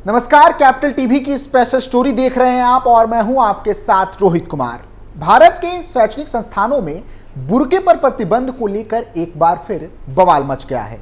नमस्कार, capital TV की special story देख रहे हैं आप और मैं हूं आपके साथ रोहित कुमार। भारत के शैक्षणिक संस्थानों में बुर्के पर प्रतिबंध को लेकर एक बार फिर बवाल मच गया है।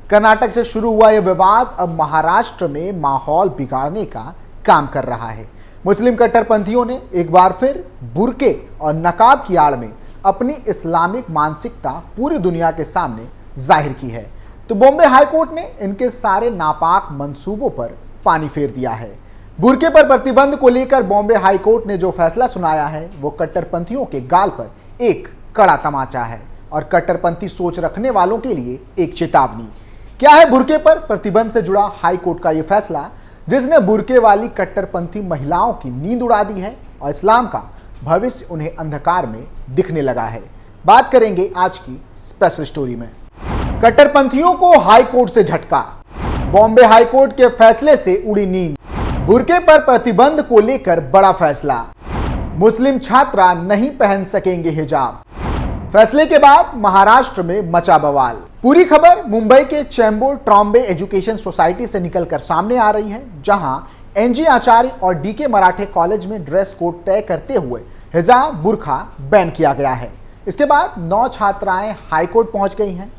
कर्नाटक से शुरू हुआ यह विवाद अब महाराष्ट्र में माहौल बिगाड़ने का काम कर रहा है। मुस्लिम कट्टरपंथियों ने एक बार फिर बुर्के और नकाब की आड़ में अपनी इस्लामिक मानसिकता पूरी दुनिया के सामने जाहिर की है, तो बॉम्बे हाईकोर्ट ने इनके सारे नापाक मंसूबों पर पानी फेर दिया है। बुर्के पर प्रतिबंध को लेकर बॉम्बे हाईकोर्ट ने जो फैसला सुनाया है वो कट्टरपंथियों के गाल पर एक कड़ा तमाचा है और कट्टरपंथी सोच रखने वालों के लिए एक चेतावनी। क्या है बुर्के पर प्रतिबंध से जुड़ा हाईकोर्ट का यह फैसला, जिसने बुर्के वाली कट्टरपंथी महिलाओं की नींद उड़ा दी है और इस्लाम का भविष्य उन्हें अंधकार में दिखने लगा है। बात करेंगे आज की स्पेशल स्टोरी में। कट्टरपंथियों को हाईकोर्ट से झटका, बॉम्बे हाईकोर्ट के फैसले से उड़ी नींद। बुर्के पर प्रतिबंध को लेकर बड़ा फैसला, मुस्लिम छात्रा नहीं पहन सकेंगे हिजाब। फैसले के बाद महाराष्ट्र में मचा बवाल। पूरी खबर मुंबई के चेंबूर ट्रॉम्बे एजुकेशन सोसाइटी से निकलकर सामने आ रही है, जहां एनजी आचार्य और डीके मराठे कॉलेज में ड्रेस कोड तय करते हुए हिजाब बुर्का बैन किया गया है। इसके बाद 9 छात्राएं हाईकोर्ट पहुंच गई हैं।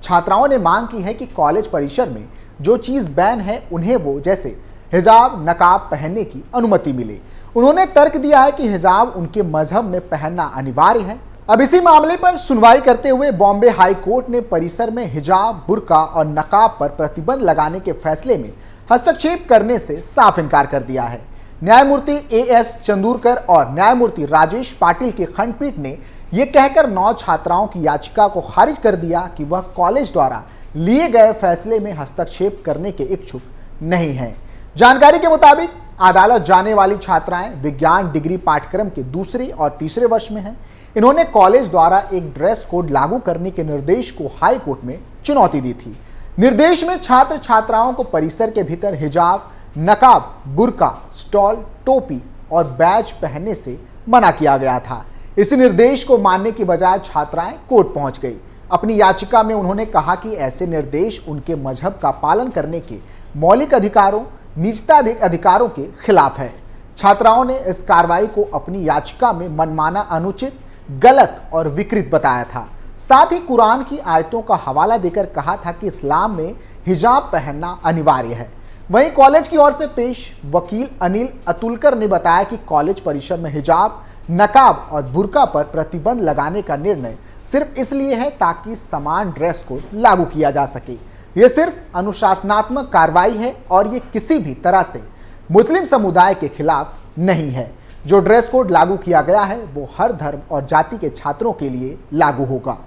छात्राओं ने मांग की है कि कॉलेज परिसर में जो चीज बैन है उन्हें वो जैसे हिजाब नकाब पहनने की अनुमति मिले। उन्होंने तर्क दिया है कि हिजाब उनके मजहब में पहनना अनिवार्य है। अब इसी मामले पर सुनवाई करते हुए बॉम्बे हाई कोर्ट ने परिसर में हिजाब बुर्का और नकाब पर प्रतिबंध लगाने के फैसले में हस्तक्षेप करने से साफ इनकार कर दिया है। न्यायमूर्ति एएस चंदूरकर और न्यायमूर्ति राजेश पाटिल की खंडपीठ ने यह कहकर 9 छात्राओं की याचिका को खारिज कर दिया कि वह कॉलेज द्वारा लिए गए फैसले में हस्तक्षेप करने के इच्छुक नहीं हैं। जानकारी के मुताबिक अदालत जाने वाली छात्राएं विज्ञान डिग्री पाठ्यक्रम के दूसरे और तीसरे वर्ष में हैं। इन्होंने कॉलेज द्वारा एक ड्रेस कोड लागू करने के निर्देश को हाई कोर्ट में चुनौती दी थी। निर्देश में छात्र छात्राओं को परिसर के भीतर हिजाब नकाब बुर्का स्टॉल टोपी और बैज पहनने से मना किया गया था। इस निर्देश को मानने की बजाय छात्राएं कोर्ट पहुंच गई। अपनी याचिका में उन्होंने कहा कि ऐसे निर्देश उनके मजहब का पालन करने के मौलिक अधिकारों निजता अधिकारों के खिलाफ है। छात्राओं ने इस कार्रवाई को अपनी याचिका में मनमाना अनुचित गलत और विकृत बताया था। साथ ही कुरान की आयतों का हवाला देकर कहा था कि इस्लाम में हिजाब पहनना अनिवार्य है। वहीं कॉलेज की ओर से पेश वकील अनिल अतुलकर ने बताया कि कॉलेज परिसर में हिजाब नकाब और बुर्का पर प्रतिबंध लगाने का निर्णय सिर्फ इसलिए है ताकि समान ड्रेस कोड लागू किया जा सके। यह सिर्फ अनुशासनात्मक कार्रवाई है और यह किसी भी तरह से मुस्लिम समुदाय के खिलाफ नहीं है। जो ड्रेस कोड लागू किया गया है वो हर धर्म और जाति के छात्रों के लिए लागू होगा।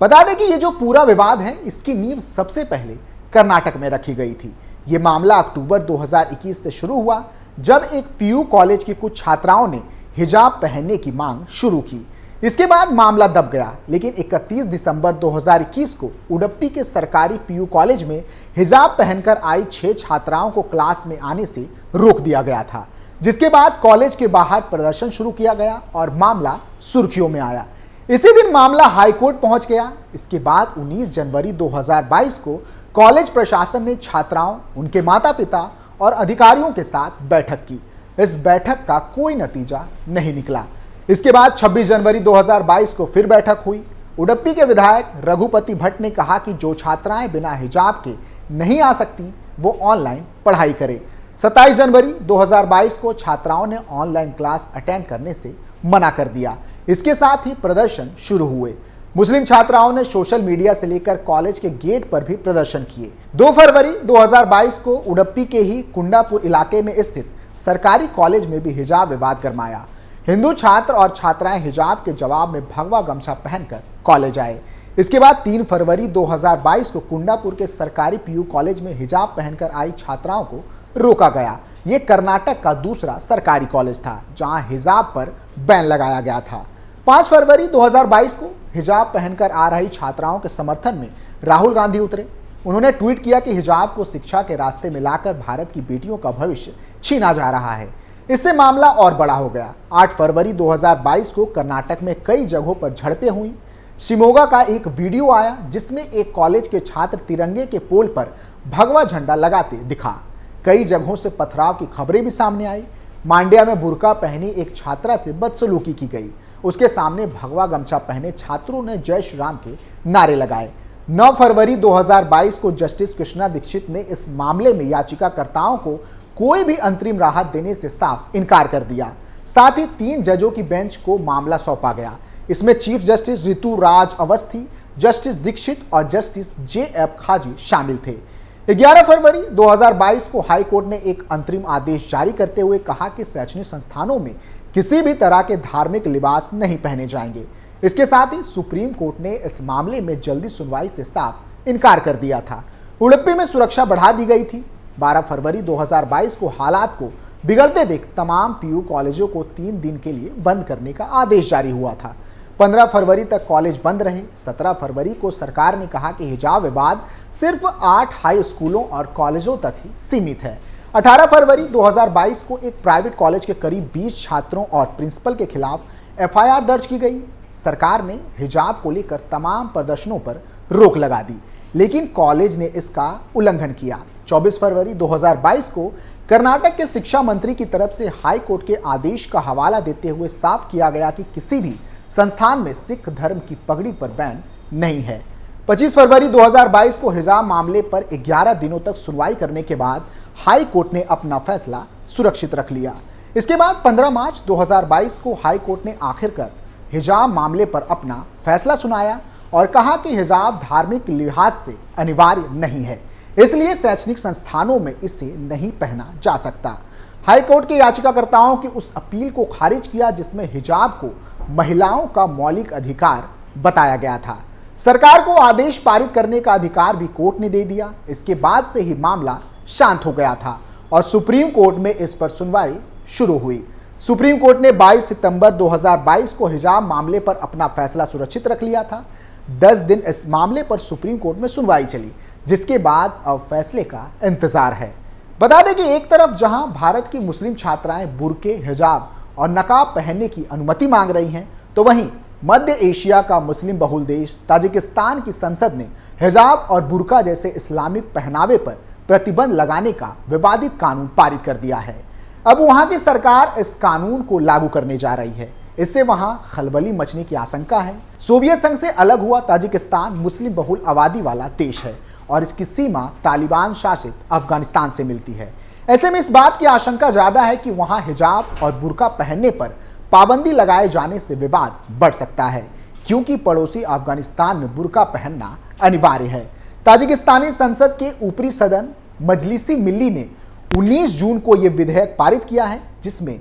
बता दें कि ये जो पूरा विवाद है इसकी नींव सबसे पहले कर्नाटक में रखी गई थी। ये मामला अक्टूबर 2021 से शुरू हुआ, जब एक पीयू कॉलेज की कुछ छात्राओं ने हिजाब पहनने की मांग शुरू की। इसके बाद मामला दब गया, लेकिन 31 दिसंबर 2021 को उडुपी के सरकारी पीयू कॉलेज में हिजाब पहनकर आई 6 छात्राओं को क्लास में आने से रोक दिया गया था, जिसके बाद कॉलेज के बाहर प्रदर्शन शुरू किया गया और मामला सुर्खियों में आया। इसी दिन मामला हाईकोर्ट पहुंच गया। इसके बाद 19 जनवरी 2022 को कॉलेज प्रशासन ने छात्राओं, उनके माता पिता और अधिकारियों के साथ बैठक की। इस बैठक का कोई नतीजा नहीं निकला। इसके बाद 26 जनवरी 2022 को फिर बैठक हुई। उडुपी के विधायक रघुपति भट्ट ने कहा कि जो छात्राएं बिना हिजाब के नहीं आ सकती वो ऑनलाइन पढ़ाई करें। 27 जनवरी 2022 को छात्राओं ने ऑनलाइन क्लास अटेंड करने से मना कर दिया। इसके साथ ही प्रदर्शन शुरू हुए। मुस्लिम छात्राओं ने सोशल मीडिया से लेकर कॉलेज के गेट पर भी प्रदर्शन किए। 2 फरवरी 2022 को उडुपी के ही कुंडापुर इलाके में स्थित सरकारी कॉलेज में भी हिजाब विवाद गरमाया। हिंदू छात्र और छात्राएं हिजाब के जवाब में भगवा गमछा पहनकर कॉलेज आए। इसके बाद 3 फरवरी 2022 को कुंडापुर के सरकारी पीयू कॉलेज में हिजाब पहनकर आई छात्राओं को रोका गया। ये कर्नाटक का दूसरा सरकारी कॉलेज था जहां हिजाब पर बैन लगाया गया था। 5 फरवरी 2022 को हिजाब पहनकर आ रही छात्राओं के समर्थन में राहुल गांधी उतरे। उन्होंने ट्वीट किया कि हिजाब को शिक्षा के रास्ते में लाकर भारत की बेटियों का भविष्य छीना जा रहा है। इससे मामला और बड़ा हो गया। 8 फरवरी 2022 को कर्नाटक में कई जगहों पर झड़पें हुई। शिमोगा का एक वीडियो आया जिसमें एक कॉलेज के छात्र तिरंगे के पोल पर भगवा झंडा लगाते दिखा। कई जगहों से पथराव की खबरें भी सामने आई। मांड्या में बुर्का पहनी एक छात्रा से बदसलूकी की गई। उसके सामने भगवा गमछा पहने छात्रों ने जय श्री राम के नारे लगाए। 9 फरवरी 2022 को जस्टिस कृष्णा दीक्षित ने इस मामले में याचिकाकर्ताओं को कोई भी अंतरिम राहत देने से साफ इनकार कर दिया। साथ ही 3 जजों की बेंच को मामला सौंपा गया। इसमें चीफ जस्टिस ऋतु राज अवस्थी, जस्टिस दीक्षित और जस्टिस JF खाजी शामिल थे। 11 फरवरी 2022 को हाई कोर्ट ने एक अंतरिम आदेश जारी करते हुए कहा कि शैक्षणिक संस्थानों में किसी भी तरह के धार्मिक लिबास नहीं पहने जाएंगे। इसके साथ ही सुप्रीम कोर्ट ने इस मामले में जल्दी सुनवाई से साफ इनकार कर दिया था। उडुपी में सुरक्षा बढ़ा दी गई थी। 12 फरवरी 2022 को हालात को बिगड़ते देख तमाम PU कॉलेजों को 3 दिन के लिए बंद करने का आदेश जारी हुआ था। 15 फरवरी तक कॉलेज बंद रहे। 17 फरवरी को सरकार ने कहा कि हिजाब विवाद सिर्फ 8 हाई स्कूलों और कॉलेजों तक ही सीमित है। 18 फरवरी 2022 को एक प्राइवेट कॉलेज के करीब 20 छात्रों और प्रिंसिपल के खिलाफ FIR दर्ज की गई। सरकार ने हिजाब को लेकर तमाम प्रदर्शनों पर रोक लगा दी, लेकिन कॉलेज ने इसका उल्लंघन किया। 24 फरवरी 2022 को कर्नाटक के शिक्षा मंत्री की तरफ से हाई कोर्ट के आदेश का हवाला देते हुए साफ किया गया कि किसी भी संस्थान में सिख धर्म की पगड़ी पर बैन नहीं है। 25 फरवरी 2022 को हिजाब मामले पर 11 दिनों तक सुनवाई करने के बाद हाई कोर्ट ने अपना फैसला सुरक्षित रख लिया। इसके बाद 15 मार्च 2022 को हाई कोर्ट ने आखिरकार हिजाब मामले पर अपना फैसला सुनाया और कहा कि हिजाब धार्मिक लिहाज से अनिवार्य नहीं है, इसलिए शैक्षणिक संस्थानों में इसे नहीं पहना जा सकता। हाई कोर्ट के याचिकाकर्ताओं की उस अपील को खारिज किया जिसमें हिजाब को महिलाओं का मौलिक अधिकार बताया गया था। सरकार को आदेश पारित करने का अधिकार भी कोर्ट ने दे दिया। इसके बाद से ही मामला शांत हो गया था और सुप्रीम कोर्ट में इस पर सुनवाई शुरू हुई। सुप्रीम कोर्ट ने 22 सितंबर 2022 को हिजाब मामले पर अपना फैसला सुरक्षित रख लिया था। 10 दिन इस मामले पर सुप्रीम कोर्ट में सुनवाई चली, जिसके बाद अब फैसले का इंतजार है। बता दें कि एक तरफ जहां भारत की मुस्लिम छात्राएं बुर्के, हिजाब और नकाब पहनने की अनुमति मांग रही हैं, तो वहीं मध्य एशिया का मुस्लिम बहुल देश ताजिकिस्तान की संसद ने हिजाब और बुर्का जैसे इस्लामिक पहनावे पर प्रतिबंध लगाने का विवादित कानून पारित कर दिया है। अब वहां की सरकार इस कानून को लागू करने जा रही है। इससे वहां खलबली मचने की आशंका है। सोवियत संघ से अलग हुआ ताजिकिस्तान मुस्लिम बहुल आबादी वाला देश है और इसकी सीमा तालिबान शासित अफगानिस्तान से मिलती है। ऐसे में इस बात की आशंका ज्यादा है कि वहां हिजाब और बुर्का पहनने पर पाबंदी लगाए जाने से विवाद बढ़ सकता है, क्योंकि पड़ोसी अफगानिस्तान में बुर्का पहनना अनिवार्य है। ताजिकिस्तानी संसद के ऊपरी सदन मजलिसी मिल्ली ने 19 जून को यह विधेयक पारित किया है, जिसमें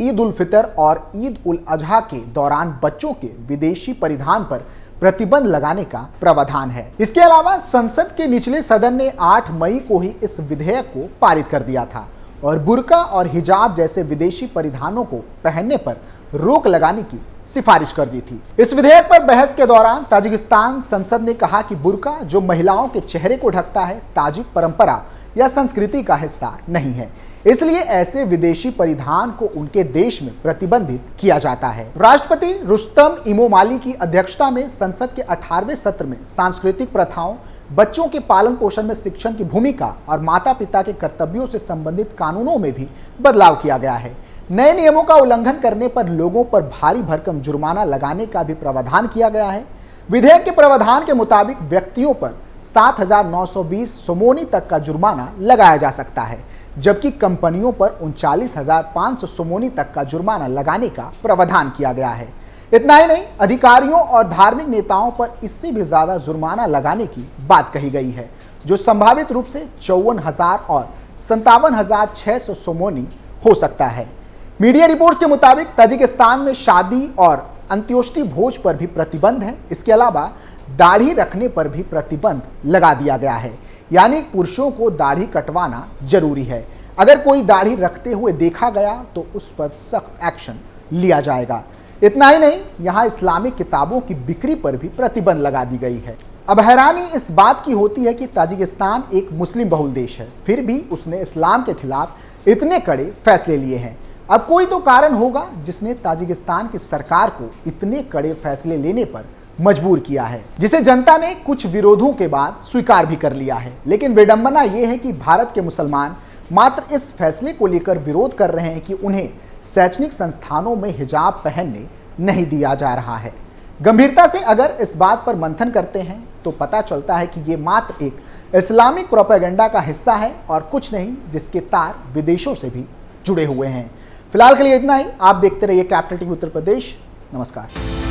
ईद उल फितर और ईद उल अजहा के दौरान बच्चों के विदेशी परिधान पर प्रतिबंध लगाने का प्रावधान है। इसके अलावा संसद के निचले सदन ने 8 मई को ही इस विधेयक को पारित कर दिया था और बुर्का और हिजाब जैसे विदेशी परिधानों को पहनने पर रोक लगाने की सिफारिश कर दी थी। इस विधेयक पर बहस के दौरान ताजिकिस्तान संसद ने कहा कि बुर्का जो महिलाओं के चेहरे को ढकता है, ताजिक परंपरा या संस्कृति का हिस्सा नहीं है, इसलिए ऐसे विदेशी परिधान को उनके देश में प्रतिबंधित किया जाता है। राष्ट्रपति रुस्तम इमोमाली की अध्यक्षता में संसद के 18वें सत्र में सांस्कृतिक प्रथाओं, बच्चों के पालन पोषण में शिक्षण की भूमिका और माता पिता के कर्तव्यों से संबंधित कानूनों में भी बदलाव किया गया है। नए नियमों का उल्लंघन करने पर लोगों पर भारी भरकम जुर्माना लगाने का भी प्रावधान किया गया है। विधेयक के प्रावधान के मुताबिक व्यक्तियों पर 7,920 सोमोनी तक का जुर्माना लगाया जा सकता है, जबकि कंपनियों पर 39,500 सोमोनी तक का जुर्माना लगाने का प्रावधान किया गया है। इतना ही नहीं, अधिकारियों और धार्मिक नेताओं पर इससे भी ज्यादा जुर्माना लगाने की बात कही गई है, जो संभावित रूप से 54,000 और 57,600 सोमोनी हो सकता है। मीडिया रिपोर्ट्स के मुताबिक ताजिकिस्तान में शादी और अंत्योष्टि भोज पर भी प्रतिबंध है। इसके अलावा दाढ़ी रखने पर भी प्रतिबंध लगा दिया गया है, यानी पुरुषों को दाढ़ी कटवाना जरूरी है। अगर कोई दाढ़ी रखते हुए देखा गया तो उस पर सख्त एक्शन लिया जाएगा। इतना ही नहीं, यहाँ इस्लामिक किताबों की बिक्री पर भी प्रतिबंध लगा दी गई है। अब हैरानी इस बात की होती है कि ताजिकिस्तान एक मुस्लिम बहुल देश है, फिर भी उसने इस्लाम के खिलाफ इतने कड़े फैसले लिए हैं। अब कोई तो कारण होगा जिसने ताजिकिस्तान की सरकार को इतने कड़े फैसले लेने पर मजबूर किया है, जिसे जनता ने कुछ विरोधों के बाद स्वीकार भी कर लिया है। लेकिन विडंबना यह है कि भारत के मुसलमान मात्र इस फैसले को लेकर विरोध कर रहे हैं कि उन्हें शैक्षणिक संस्थानों में हिजाब पहनने नहीं दिया जा रहा है। गंभीरता से अगर इस बात पर मंथन करते हैं तो पता चलता है कि ये मात्र एक इस्लामिक प्रोपेगेंडा का हिस्सा है और कुछ नहीं, जिसके तार विदेशों से भी जुड़े हुए हैं। फिलहाल के लिए इतना ही। आप देखते रहिए कैपिटल टीवी उत्तर प्रदेश। नमस्कार।